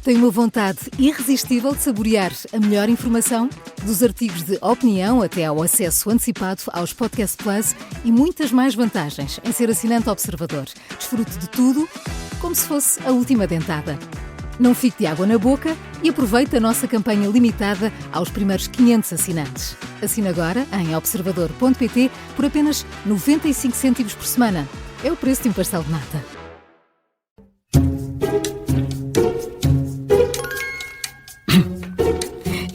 Tem uma vontade irresistível de saborear a melhor informação? Dos artigos de opinião até ao acesso antecipado aos Podcast Plus e muitas mais vantagens em ser assinante Observador. Desfrute de tudo como se fosse a última dentada. Não fique de água na boca e aproveite a nossa campanha limitada aos primeiros 500 assinantes. Assine agora em observador.pt por apenas 95 cêntimos por semana. É o preço de um pastel de nata.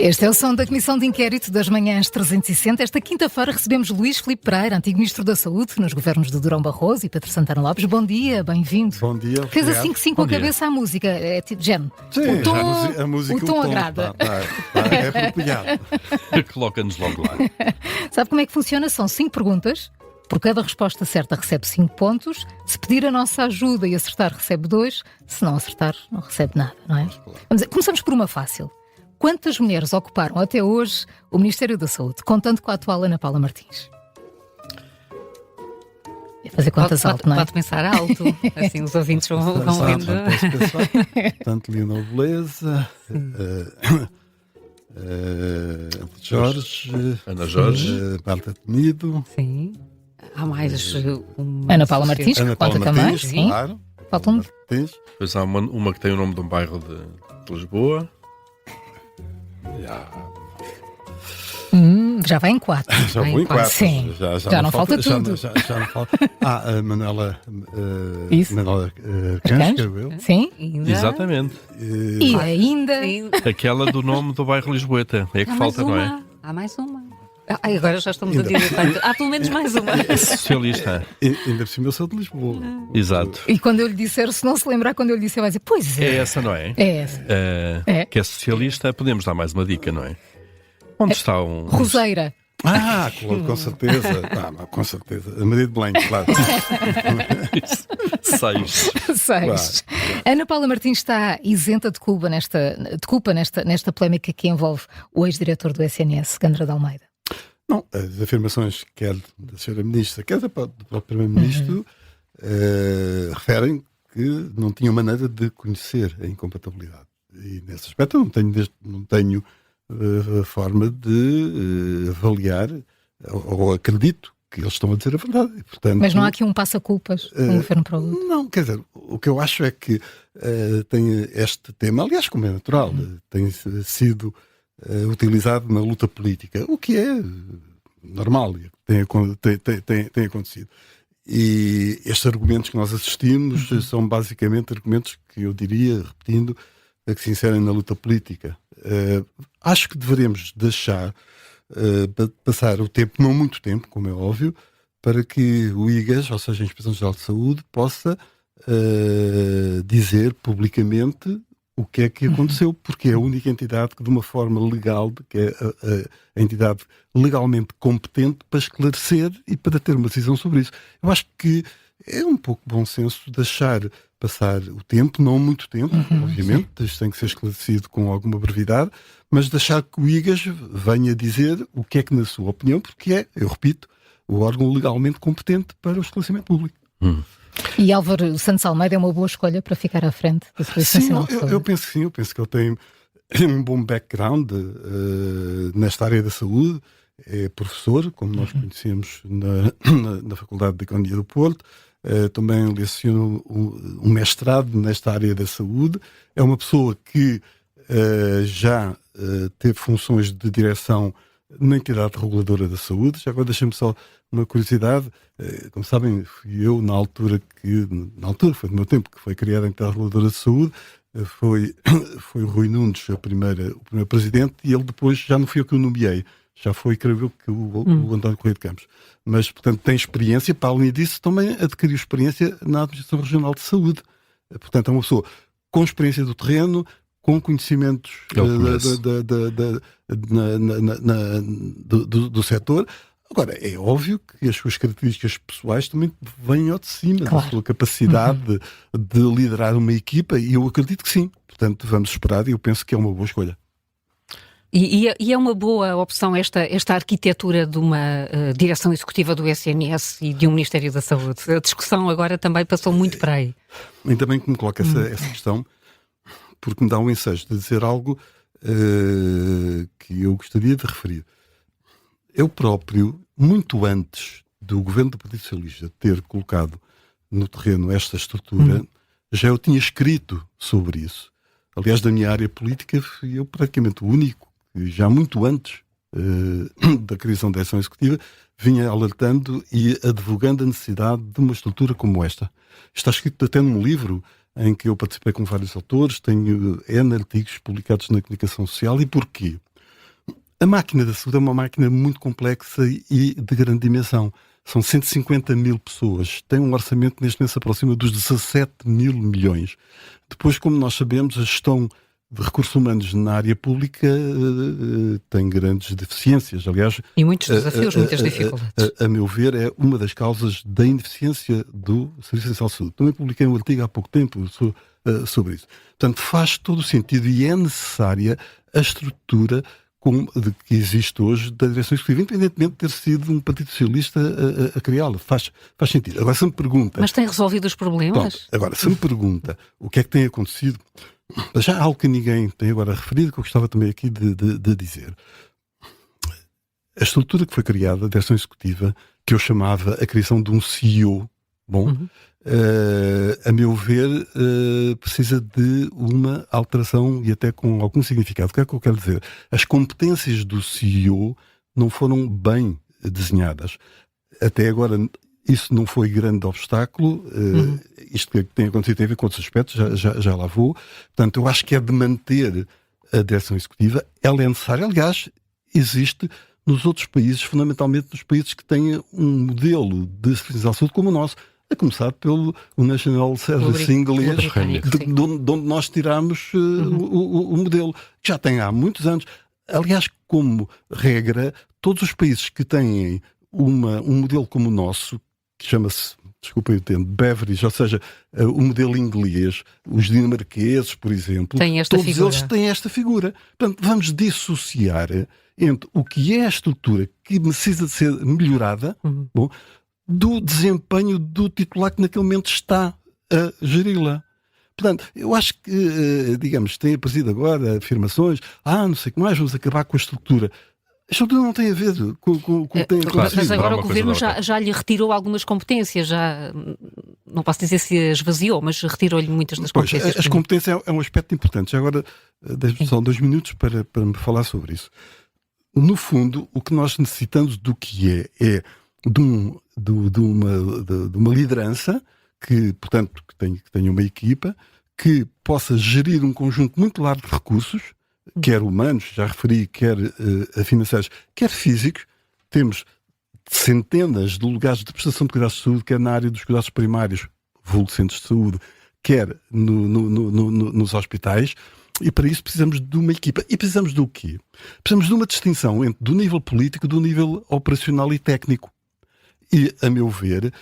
Este é o som da Comissão de Inquérito das Manhãs 360. Esta quinta-feira recebemos Luís Filipe Pereira, antigo Ministro da Saúde, nos governos de Durão Barroso e Pedro Santana Lopes. Bom dia, bem-vindo. Bom dia. Fez assim que sim com a cabeça à música. É tipo, género. Sim, a música, o tom agrada. É apropriado. Coloca-nos logo lá. Sabe como é que funciona? São 5 perguntas. Por cada resposta certa recebe 5 pontos. Se pedir a nossa ajuda e acertar, recebe 2. Se não acertar, não recebe nada, não é? Vamos ver. Começamos por uma fácil. Quantas mulheres ocuparam até hoje o Ministério da Saúde, contando com a atual Ana Paula Martins? Ia fazer contas alto, não é? Pode pensar alto, assim os ouvintes vão ouvindo. Portanto, Leonor Beleza, Ana Jorge, Marta Temido. Sim. Há mais uma. Ana Paula Martins, que conta também. Sim. Claro. Faltam. Depois há uma que tem o nome de um bairro de Lisboa. Já vai em 4. Já vou em 4. Sim. Já não falta tudo. Já não falta. A Manuela Cães, creio eu. Sim. Ainda. Exatamente. E ainda. Aquela do nome do bairro Lisboeta. É que falta, não é? Há mais uma. Agora já estamos a dizer quanto. Há pelo menos mais uma. É socialista. Ainda por cima eu sou de Lisboa. Exato. E quando eu lhe disser, se não se lembrar, quando eu lhe disser, vai dizer, pois é. É essa, não é? É essa. Que é socialista. Podemos dar mais uma dica, não é? Onde está um... Roseira. Com certeza. Com certeza. A Maria de Belém, claro. 6. 6. Ana Paula Martins está isenta de culpa nesta polémica que envolve o ex-diretor do SNS, Gandra de Almeida. Não, as afirmações quer da Sra. Ministra, quer do próprio Primeiro-Ministro, referem que não tinham maneira de conhecer a incompatibilidade. E nesse aspecto eu não tenho forma de avaliar, ou acredito que eles estão a dizer a verdade. E, portanto, mas não há aqui um passa-culpas de um governo para o outro? Não, quer dizer, o que eu acho é que tem este tema, aliás, como é natural, tem sido utilizado na luta política, o que é normal, tem acontecido. E estes argumentos que nós assistimos são basicamente argumentos que eu diria, repetindo, que se inserem na luta política. Acho que deveremos deixar passar o tempo, não muito tempo, como é óbvio, para que o IGAS, ou seja, a Inspeção-Geral de Saúde, possa dizer publicamente o que é que aconteceu, porque é a única entidade que, de uma forma legal, que é a entidade legalmente competente para esclarecer e para ter uma decisão sobre isso. Eu acho que é um pouco bom senso deixar passar o tempo, não muito tempo, obviamente, isto tem que ser esclarecido com alguma brevidade, mas deixar que o IGAS venha dizer o que é que, na sua opinião, porque é, eu repito, o órgão legalmente competente para o esclarecimento público. E Álvaro Santos Almeida é uma boa escolha para ficar à frente da Serviço Nacional de Saúde? Eu penso que sim, eu penso que ele tem um bom background nesta área da saúde, é professor, como nós conhecemos na Faculdade de Economia do Porto, também lecionou um mestrado nesta área da saúde, é uma pessoa que já teve funções de direção na entidade reguladora da saúde. Já agora deixem-me só uma curiosidade, como sabem, fui eu na altura foi no meu tempo que foi criada a entidade reguladora de saúde, foi o Rui Nunes o primeiro presidente, e ele depois já não fui eu que o nomeei, já foi, creio eu, que o António Correia de Campos. Mas, portanto, tem experiência, para além disso, também adquiriu experiência na Administração Regional de Saúde. Portanto, é uma pessoa com experiência do terreno, com conhecimentos do setor. Agora, é óbvio que as suas características pessoais também vêm ao de cima, da sua capacidade de liderar uma equipa, e eu acredito que sim. Portanto, vamos esperar, e eu penso que é uma boa escolha. E é uma boa opção esta arquitetura de uma direção executiva do SNS e de um Ministério da Saúde. A discussão agora também passou muito para aí. Ainda bem que me coloca essa questão, porque me dá um ensejo de dizer algo que eu gostaria de referir. Eu próprio, muito antes do governo do Partido Socialista ter colocado no terreno esta estrutura, já eu tinha escrito sobre isso. Aliás, da minha área política, fui eu praticamente o único que já muito antes da criação da ação executiva vinha alertando e advogando a necessidade de uma estrutura como esta. Está escrito até num livro em que eu participei com vários autores, tenho N artigos publicados na comunicação social. E porquê? A máquina da saúde é uma máquina muito complexa e de grande dimensão. São 150 mil pessoas. Tem um orçamento neste momento se aproxima dos 17 mil milhões. Depois, como nós sabemos, a gestão de recursos humanos na área pública tem grandes deficiências. Aliás, e muitos desafios, muitas dificuldades. A meu ver, é uma das causas da ineficiência do Serviço Nacional de Saúde. Também publiquei um artigo há pouco tempo sobre isso. Portanto, faz todo o sentido e é necessária a estrutura que existe hoje da direção executiva, independentemente de ter sido um Partido Socialista a criá-la. Faz sentido. Agora, se me pergunta... Mas tem resolvido os problemas? Pronto, agora, se me pergunta o que é que tem acontecido, já há algo que ninguém tem agora referido, que eu gostava também aqui de dizer. A estrutura que foi criada, a direção executiva, que eu chamava a criação de um CEO, a meu ver, precisa de uma alteração e até com algum significado. O que é que eu quero dizer? As competências do CEO não foram bem desenhadas. Até agora, isso não foi grande obstáculo. Isto que tem acontecido tem a ver com outros aspectos, já lá vou. Portanto, eu acho que é de manter a direção executiva. Ela é necessária. Aliás, existe nos outros países, fundamentalmente nos países que têm um modelo de serviço de saúde como o nosso, a começar pelo National Service inglês, de onde nós tiramos o modelo, que já tem há muitos anos. Aliás, como regra, todos os países que têm um modelo como o nosso, que chama-se, desculpem o termo, Beveridge, ou seja, o modelo inglês, os dinamarqueses, por exemplo, todos eles têm esta figura. Portanto, vamos dissociar entre o que é a estrutura que precisa de ser melhorada, do desempenho do titular que naquele momento está a geri-la. Portanto, eu acho que, digamos, tem aparecido agora afirmações, não sei o que mais, vamos acabar com a estrutura. A estrutura não tem a ver com o que tem acontecido. Mas agora o Governo já lhe retirou algumas competências, não posso dizer se esvaziou, mas retirou-lhe muitas das competências. As competências é um aspecto importante. Já agora, deixe-me só 2 minutos para me falar sobre isso. No fundo, o que nós necessitamos do que é de uma liderança que, portanto, que tenha uma equipa que possa gerir um conjunto muito largo de recursos, quer humanos, já referi, quer financeiros, quer físicos. Temos centenas de lugares de prestação de cuidados de saúde, quer na área dos cuidados primários, vulgo centros de saúde, quer nos hospitais, e para isso precisamos de uma equipa. E precisamos do quê? Precisamos de uma distinção entre do nível político e do nível operacional e técnico. E, a meu ver,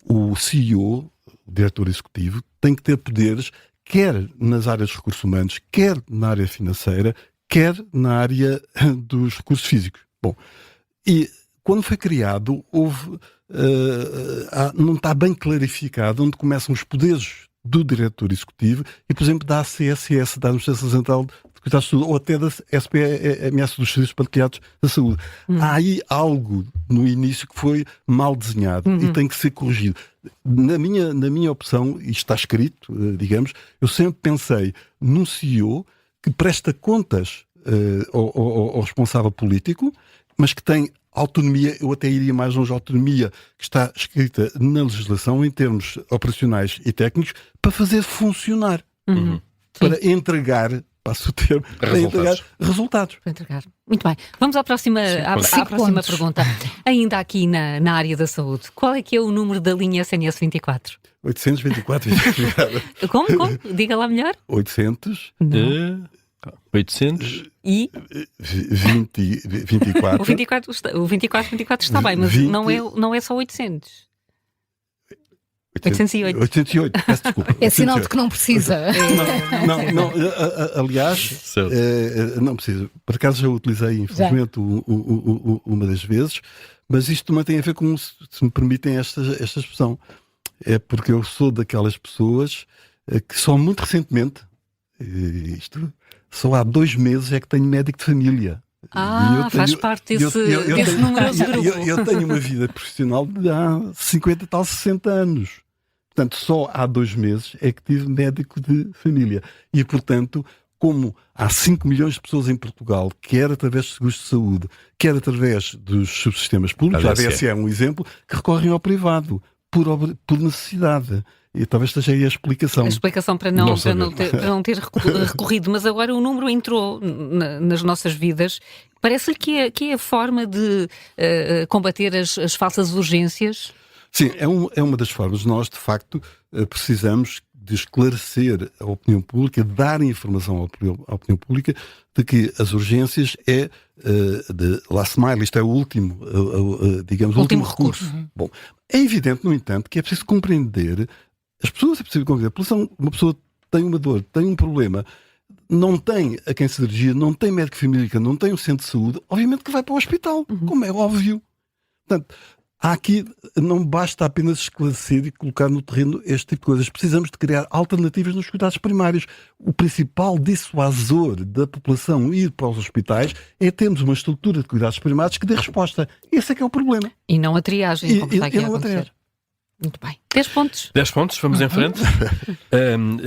o CEO, o diretor executivo, tem que ter poderes quer nas áreas dos recursos humanos, quer na área financeira, quer na área dos recursos físicos. Bom, e quando foi criado, não está bem clarificado onde começam os poderes do diretor executivo e, por exemplo, da ACSS, da Administração Central de Cuidados de Saúde, ou até da SPMS, dos Serviços Partilhados da Saúde. Há aí algo no início que foi mal desenhado e tem que ser corrigido. Na minha opção, isto está escrito, digamos, eu sempre pensei num CEO que presta contas ao responsável político, mas que tem autonomia, eu até iria mais longe, autonomia que está escrita na legislação em termos operacionais e técnicos para fazer funcionar, para entregar, passo o termo, para entregar resultados. Muito bem. Vamos à próxima pergunta. Ainda aqui na área da saúde, qual é que é o número da linha SNS 24? 824. Como? Diga lá melhor. 800... 800 e 24. O 24 está bem, mas 20... não é só 800. 808, peço desculpa. É sinal de que não precisa. Não, aliás, não precisa. Por acaso já utilizei, infelizmente, uma das vezes, mas isto também tem a ver com, se me permitem esta expressão, é porque eu sou daquelas pessoas que só muito recentemente isto, só há 2 meses é que tenho médico de família. Faz parte desse numeroso grupo. Eu tenho uma vida profissional de há 50 tal, 60 anos. Portanto, só há 2 meses é que tive médico de família. E, portanto, como há 5 milhões de pessoas em Portugal, quer através de seguros de saúde, quer através dos subsistemas públicos, a ADSE é um exemplo, que recorrem ao privado por necessidade. E talvez esteja aí a explicação. A explicação para não ter recorrido, mas agora o número entrou nas nossas vidas. Parece-lhe que é a forma de combater as falsas urgências? Sim, é uma das formas. Nós, de facto, precisamos de esclarecer a opinião pública, dar informação à opinião pública de que as urgências é de last mile, isto é o último, digamos, o último recurso. Bom, é evidente, no entanto, que é preciso compreender, as pessoas é preciso compreender, uma pessoa tem uma dor, tem um problema, não tem a quem se dirigir, não tem médico de família, não tem um centro de saúde, obviamente que vai para o hospital, como é óbvio. Portanto, aqui não basta apenas esclarecer e colocar no terreno este tipo de coisas. Precisamos de criar alternativas nos cuidados primários. O principal dissuasor da população ir para os hospitais é termos uma estrutura de cuidados primários que dê resposta. Esse é que é o problema. E não a triagem, como está aqui a acontecer. Triagem. Muito bem. 10 pontos. 10 pontos, vamos em frente.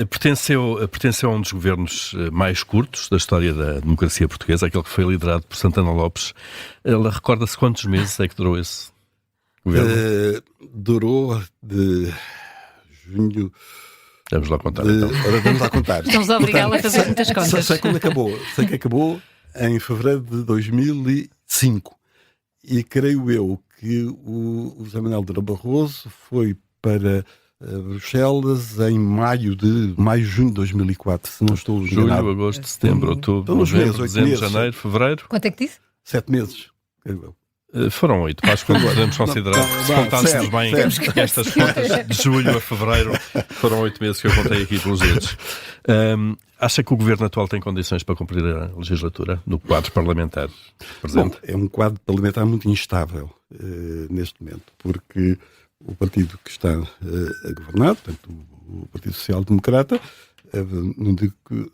Pertenceu a um dos governos mais curtos da história da democracia portuguesa, aquele que foi liderado por Santana Lopes. Ela recorda-se quantos meses é que durou esse governo? Durou de junho... Vamos lá contar, então. Vamos lá contar. Estamos a obrigá-la a fazer muitas contas. Sei quando acabou. Sei que acabou em fevereiro de 2005. E creio eu que o José Manuel Durão Barroso foi para Bruxelas em junho de 2004, se não estou enganado. Julho, agosto, setembro, outubro, novembro, dezembro, janeiro, fevereiro. Quanto é que disse? 7 meses, creio eu. Foram 8, acho que podemos considerar, se contarmos bem estas contas de julho a fevereiro, foram 8 meses que eu contei aqui pelos dedos. Acha que o governo atual tem condições para cumprir a legislatura no quadro parlamentar presente? Bom, é um quadro parlamentar muito instável neste momento, porque o partido que está a governar, portanto o Partido Social Democrata, não digo que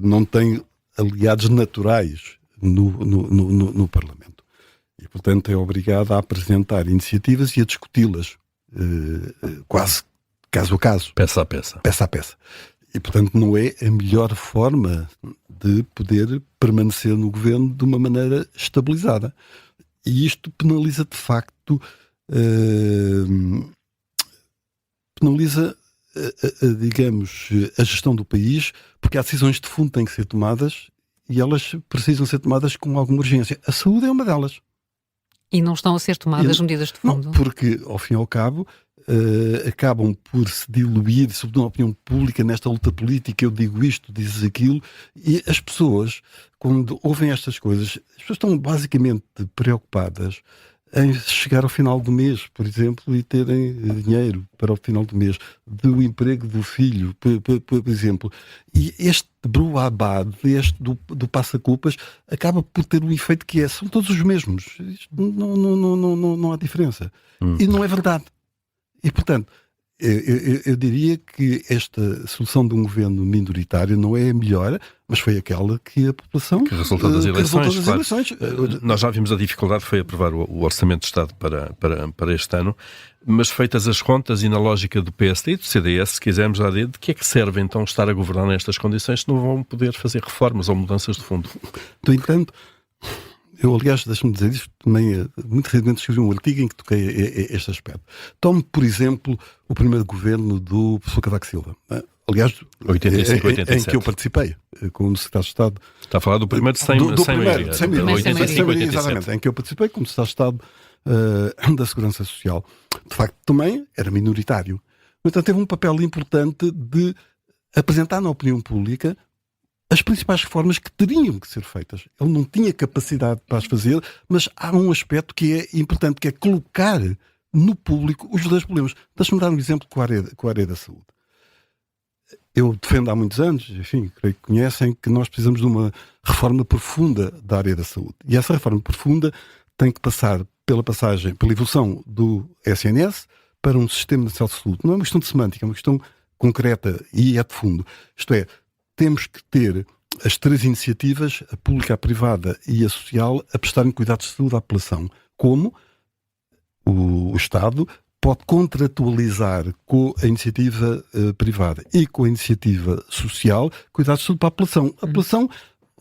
não tem aliados naturais no Parlamento. E, portanto, é obrigado a apresentar iniciativas e a discuti-las quase caso a caso. Peça a peça. Peça a peça. E, portanto, não é a melhor forma de poder permanecer no governo de uma maneira estabilizada. E isto penaliza, de facto, digamos, a gestão do país, porque há decisões de fundo que têm que ser tomadas e elas precisam ser tomadas com alguma urgência. A saúde é uma delas. E não estão a ser tomadas medidas de fundo? Não, porque, ao fim e ao cabo, acabam por se diluir, sobretudo na opinião pública, nesta luta política, eu digo isto, dizes aquilo, e as pessoas, quando ouvem estas coisas, as pessoas estão basicamente preocupadas em chegar ao final do mês, por exemplo, e terem dinheiro para o final do mês, do emprego do filho, por exemplo. E este bruabado, este do passa-culpas, acaba por ter um efeito que são todos os mesmos. Isto não há diferença. E não é verdade. E, portanto, eu diria que esta solução de um governo minoritário não é a melhor, mas foi aquela que a população... Que resultou das eleições. Claro. Nós já vimos a dificuldade que foi aprovar o Orçamento de Estado para este ano, mas feitas as contas e na lógica do PSD e do CDS, se quisermos já de que é que serve então estar a governar nestas condições se não vão poder fazer reformas ou mudanças de fundo? No entanto... Eu, aliás, deixa-me dizer isto, também muito recentemente escrevi um artigo em que toquei este aspecto. Tome, por exemplo, o primeiro governo do professor Cavaco Silva. Aliás, 85, 87. Em que eu participei, como secretário de Estado. Está a falar do primeiro sem maioria. 85, 87. Exatamente, em que eu participei como secretário de Estado da Segurança Social. De facto, também era minoritário. Então teve um papel importante de apresentar na opinião pública as principais reformas que teriam que ser feitas. Ele não tinha capacidade para as fazer, mas há um aspecto que é importante, que é colocar no público os dois problemas. Deixa-me dar um exemplo com a área da saúde. Eu defendo há muitos anos, enfim, creio que conhecem, que nós precisamos de uma reforma profunda da área da saúde. E essa reforma profunda tem que passar pela evolução do SNS para um sistema nacional de saúde. Não é uma questão de semântica, é uma questão concreta e é de fundo. Isto é, temos que ter as três iniciativas, a pública, a privada e a social, a prestarem cuidados de saúde à população. Como o Estado pode contratualizar com a iniciativa privada e com a iniciativa social cuidados de saúde para a população. A população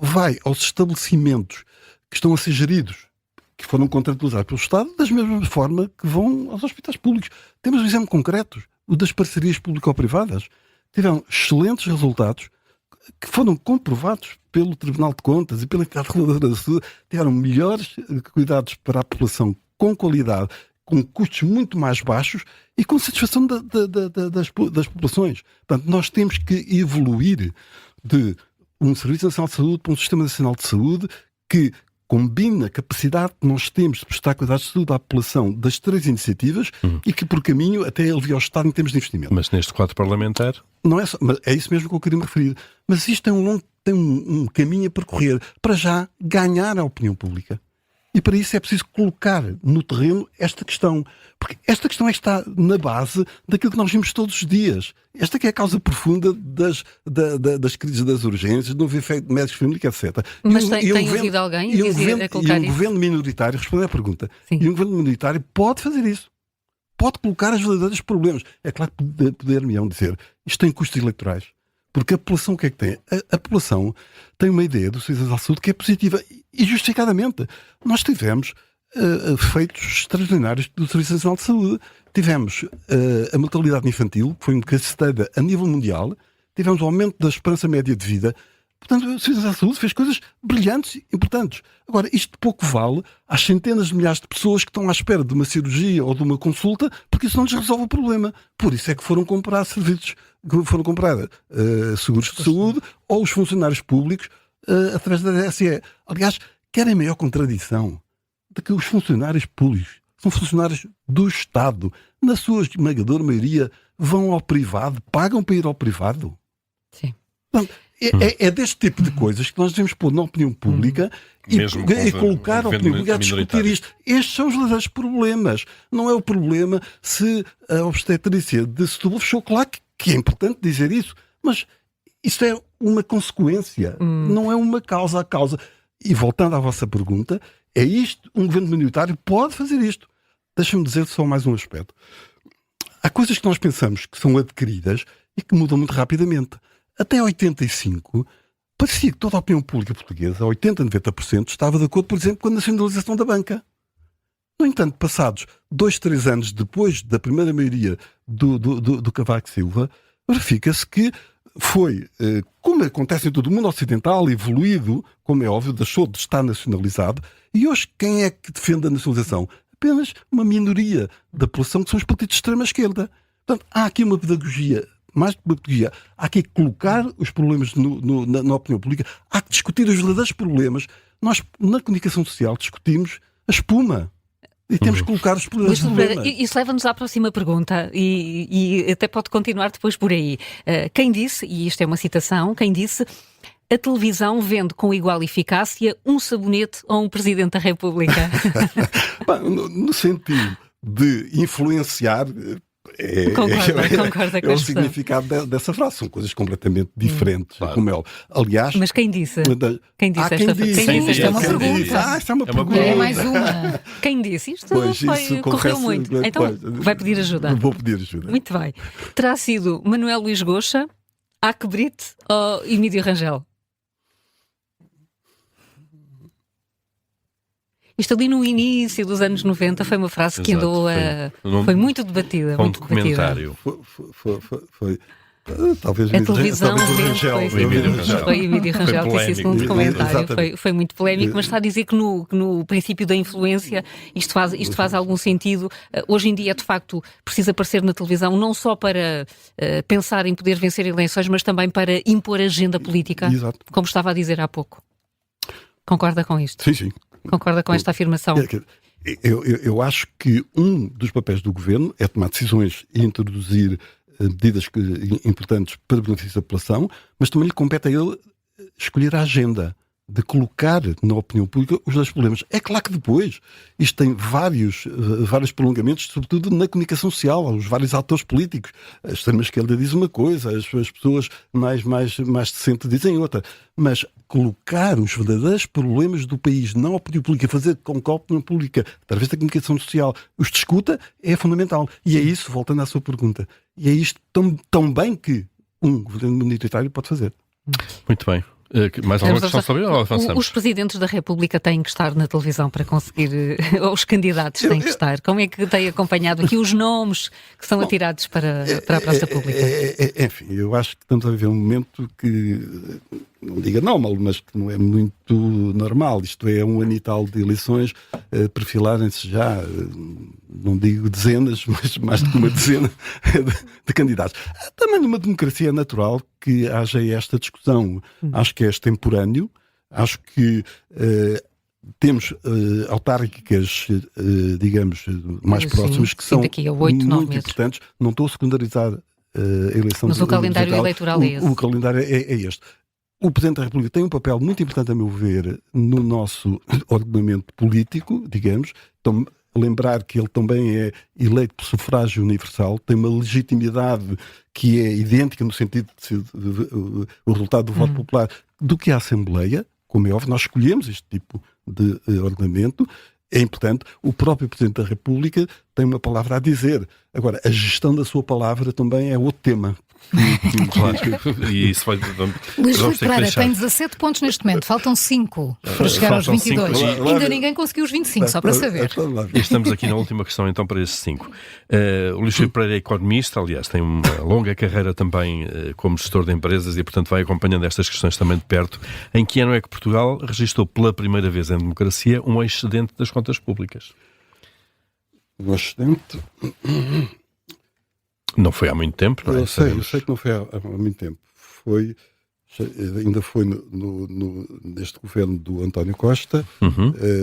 vai aos estabelecimentos que estão a ser geridos, que foram contratualizados pelo Estado, da mesma forma que vão aos hospitais públicos. Temos um exemplo concreto, o das parcerias público-privadas. Tiveram excelentes resultados que foram comprovados pelo Tribunal de Contas e pela Entidade Reguladora da Saúde. Tiveram melhores cuidados para a população com qualidade, com custos muito mais baixos e com satisfação das populações. Portanto, nós temos que evoluir de um Serviço Nacional de Saúde para um Sistema Nacional de Saúde que combina a capacidade que nós temos de prestar cuidados de saúde à população das três iniciativas e que, por caminho, até alivia ao Estado em termos de investimento. Mas neste quadro parlamentar? Não é só, mas é isso mesmo que eu queria me referir. Mas isto tem um caminho a percorrer para já ganhar a opinião pública. E para isso é preciso colocar no terreno esta questão. Porque esta questão é que está na base daquilo que nós vimos todos os dias. Esta que é a causa profunda das crises das urgências, do efeito de médicos famílicos, etc. Mas tem ouvido alguém a dizer, a colocar isso? E um governo minoritário, responder à pergunta, Sim. E um governo minoritário pode fazer isso. Pode colocar os verdadeiros problemas. É claro que poder-me-ão dizer, isto tem custos eleitorais. Porque a população o que é que tem? A população tem uma ideia do Serviço Nacional de Saúde que é positiva e justificadamente. Nós tivemos feitos extraordinários do Serviço Nacional de Saúde. Tivemos a mortalidade infantil, que foi um caceteda a nível mundial. Tivemos o aumento da esperança média de vida. Portanto, o Serviço Nacional de Saúde fez coisas brilhantes e importantes. Agora, isto pouco vale às centenas de milhares de pessoas que estão à espera de uma cirurgia ou de uma consulta, porque isso não lhes resolve o problema. Por isso é que foram comprar serviços, foram comprar seguros de saúde ou os funcionários públicos através da DSE. Aliás, querem maior contradição de que os funcionários públicos são funcionários do Estado. Na sua esmagadora maioria vão ao privado, pagam para ir ao privado. Sim. Portanto, é deste tipo de coisas que nós devemos pôr na opinião pública e colocar a opinião pública a discutir isto. Estes são os verdadeiros problemas. Não é o problema se a obstetrícia de Setúbal fechou. Claro que é importante dizer isso, mas isto é uma consequência, não é uma causa. A causa. E voltando à vossa pergunta, é isto, um governo minoritário pode fazer isto. Deixa-me dizer só mais um aspecto. Há coisas que nós pensamos que são adquiridas e que mudam muito rapidamente. Até 85, parecia que toda a opinião pública portuguesa, 80%, 90%, estava de acordo, por exemplo, com a nacionalização da banca. No entanto, passados 2, 3 anos depois da primeira maioria do Cavaco Silva, verifica-se que foi, como acontece em todo o mundo ocidental, evoluído, como é óbvio, deixou de estar nacionalizado, e hoje quem é que defende a nacionalização? Apenas uma minoria da população, que são os partidos de extrema-esquerda. Portanto, há aqui uma pedagogia, mais que uma pedagogia, há que colocar os problemas na opinião pública, há que discutir os verdadeiros problemas. Nós, na comunicação social, discutimos a espuma. E temos que colocar os problemas. Isso leva-nos à próxima pergunta e até pode continuar depois por aí. Quem disse, e isto é uma citação, quem disse: a televisão vende com igual eficácia um sabonete ou um Presidente da República? No sentido de influenciar... Concorda com o significado dessa frase. São coisas completamente diferentes, claro. Como é. Aliás... Mas quem disse? Quem disse esta frase? Isto é uma pergunta. Isto é uma pergunta. É mais uma. Quem disse? Isto correu muito. Então vai pedir ajuda. Vou pedir ajuda. Muito bem. Terá sido Manuel Luís Goxa, Aque Brito ou Emílio Rangel? Isto ali no início dos anos 90 foi uma frase que andou foi muito debatida. Um documentário. Foi talvez a televisão foi Emílio Rangel que disse isso num documentário. Foi muito polémico, mas está a dizer que no princípio da influência isto faz algum sentido. Hoje em dia, de facto, precisa aparecer na televisão não só para pensar em poder vencer eleições, mas também para impor agenda política, Exato. Como estava a dizer há pouco. Concorda com isto? Sim. Concorda com esta afirmação? Eu acho que um dos papéis do governo é tomar decisões e introduzir medidas importantes para o benefício da população, mas também lhe compete a ele escolher a agenda. de colocar na opinião pública os dois problemas. É claro que depois isto tem vários prolongamentos, sobretudo na comunicação social, aos vários atores políticos. A extrema-esquerda diz uma coisa, as pessoas mais de centro dizem outra. Mas colocar os verdadeiros problemas do país na opinião pública, fazer com que a opinião pública, através da comunicação social, os discuta, é fundamental. E é isso, voltando à sua pergunta, e é isto tão bem que um governo minoritário pode fazer. Muito bem. Mais alguma questão sobre ou avançamos? Os presidentes da República têm que estar na televisão para conseguir, ou os candidatos têm que estar. Como é que tem acompanhado aqui os nomes que são atirados para a praça pública? Enfim, eu acho que estamos a viver um momento que, não diga normal, mas que não é muito normal. Isto é, 1 ano e tal de eleições, perfilarem-se já, não digo dezenas, mas mais do que uma dezena de candidatos. Também numa democracia é natural que haja esta discussão. Acho que é extemporâneo, acho que temos autárquicas, digamos, mais próximas, que são daqui a 8, 9 muito meses. Importantes. Não estou a secundarizar a eleição. Mas o calendário eleitoral é esse. O calendário é este. O Presidente da República tem um papel muito importante, a meu ver, no nosso ordenamento político, digamos. Então, lembrar que ele também é eleito por sufrágio universal, tem uma legitimidade que é idêntica no sentido de o resultado do voto popular do que a Assembleia. Como é óbvio, nós escolhemos este tipo de ordenamento. É importante. O próprio Presidente da República tem uma palavra a dizer. Agora, a gestão da sua palavra também é outro tema. Claro. E isso vai. Luís Filipe Pereira tem 17 pontos neste momento, faltam 5 para chegar aos 22. Ainda ninguém conseguiu os 25, só para saber. E estamos aqui na última questão então para esses 5. O Luís Filipe Pereira é economista, aliás, tem uma longa carreira também como gestor de empresas e, portanto, vai acompanhando estas questões também de perto. Em que ano é que Portugal registrou pela primeira vez em democracia um excedente das contas públicas? Um excedente? Não foi há muito tempo, não é? Eu sei que não foi há muito tempo. Ainda foi neste governo do António Costa,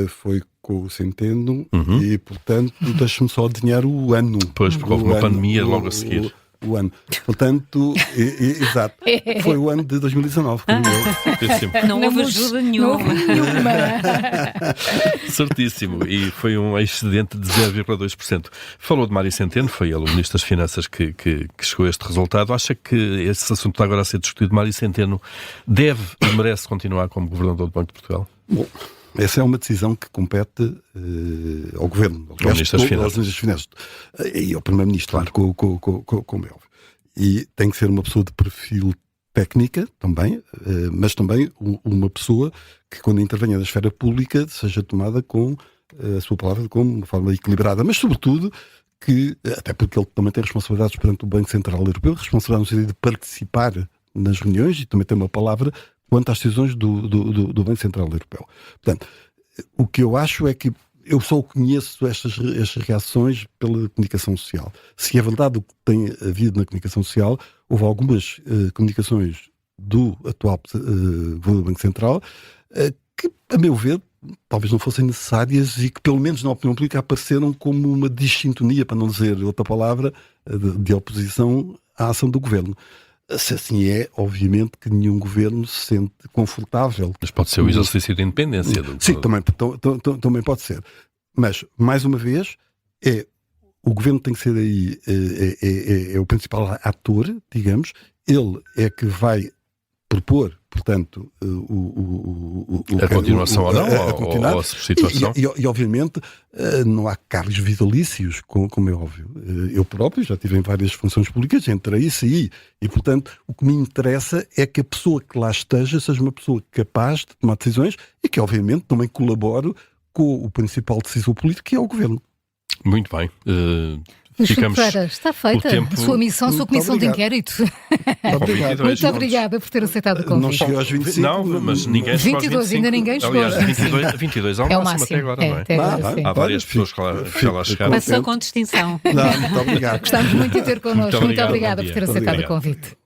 foi com o Centeno e, portanto, deixe-me só adivinhar o ano. Pois, porque houve uma pandemia logo a seguir. O ano. Portanto, exato. Foi o ano de 2019. Não houve ajuda nenhuma. Certíssimo. E foi um excedente de 0,2%. Falou de Mário Centeno, foi ele, o Ministro das Finanças, que chegou a este resultado. Acha que esse assunto está agora a ser discutido? Mário Centeno deve e merece continuar como Governador do Banco de Portugal? Bom, essa é uma decisão que compete ao Governo, aos Ministros das Finanças e ao Primeiro-Ministro, claro, como é óbvio. E tem que ser uma pessoa de perfil técnica também, mas também uma pessoa que, quando intervenha na esfera pública, seja tomada com a sua palavra como uma forma equilibrada, mas sobretudo que, até porque ele também tem responsabilidades perante o Banco Central Europeu, responsabilidade no sentido de participar nas reuniões e também tem uma palavra quanto às decisões do Banco Central Europeu. Portanto, o que eu acho é que eu só conheço estas reações pela comunicação social. Se é verdade o que tem havido na comunicação social, houve algumas comunicações do atual Governador do Banco Central que, a meu ver, talvez não fossem necessárias e que, pelo menos na opinião pública, apareceram como uma dissintonia, para não dizer outra palavra, de oposição à ação do Governo. Se assim é, obviamente que nenhum governo se sente confortável. Mas pode ser o exercício de independência. Sim, também pode ser. Mas, mais uma vez, o governo tem que ser aí, é o principal ator, digamos. Ele é que vai propor, portanto, a continuação ou não, ou a substituição. E obviamente, não há cargos vitalícios, como é óbvio. Eu próprio já tive em várias funções públicas, entrei e saí. E, portanto, o que me interessa é que a pessoa que lá esteja seja uma pessoa capaz de tomar decisões e que, obviamente, também colabore com o principal decisor político, que é o Governo. Muito bem. Ficamos está feita a sua missão, a sua comissão de inquérito. Muito obrigada por ter aceitado o convite. Não chegou aos 25. Não, mas ninguém chegou aos 22, ainda ninguém chegou. Aliás, 22 é o máximo até agora, não é? Há várias pessoas que lá chegaram. Passou com distinção. Muito obrigado. Gostamos muito de ter connosco. Muito obrigada por ter aceitado o convite.